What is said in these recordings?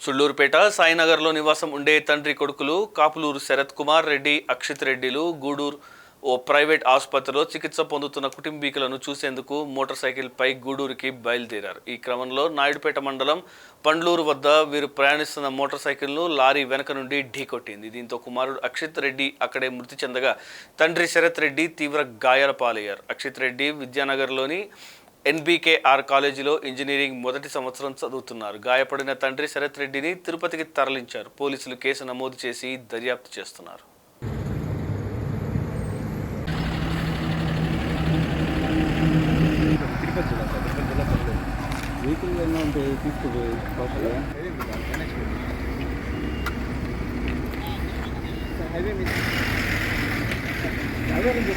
సుళ్లూరుపేట సాయినగర్లో నివాసం ఉండే తండ్రి కొడుకులు కాపులూరు శరత్ కుమార్ రెడ్డి, అక్షిత్ రెడ్డిలు గూడూరు ఓ ప్రైవేట్ ఆసుపత్రిలో చికిత్స పొందుతున్న కుటుంబీకులను చూసేందుకు మోటార్ సైకిల్పై గూడూరుకి బయలుదేరారు. ఈ క్రమంలో నాయుడుపేట మండలం పండ్లూరు వద్ద వీరు ప్రయాణిస్తున్న మోటార్ సైకిల్ను లారీ వెనక నుండి ఢీకొట్టింది. దీంతో కుమారుడు అక్షిత్ రెడ్డి అక్కడే మృతి చెందగా తండ్రి శరత్ రెడ్డి తీవ్ర గాయాల పాలయ్యారు. అక్షిత్ రెడ్డి విద్యానగర్లోని ఎన్బీకేఆర్ కాలేజీలో ఇంజనీరింగ్ మొదటి సంవత్సరం చదువుతున్నారు. గాయపడిన తండ్రి శరత్ రెడ్డిని తిరుపతికి తరలించారు. పోలీసులు కేసు నమోదు చేసి దర్యాప్తు చేస్తున్నారు. వెహికల్ ఏమన్నా ఉంటే తీసుకుపోయి హైవే మీద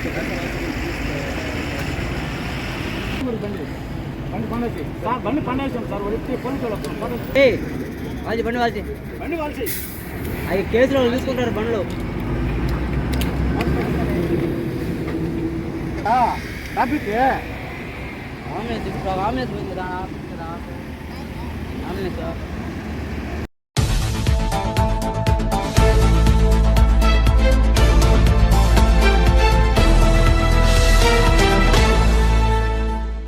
బండి పండేసాం సార్ వాళ్ళకి బండి వాళ్ళకి అవి కేసులో తీసుకుంటారు బండ్లు ట్రాఫిక్ ఆమె పోయింది ఆమె సార్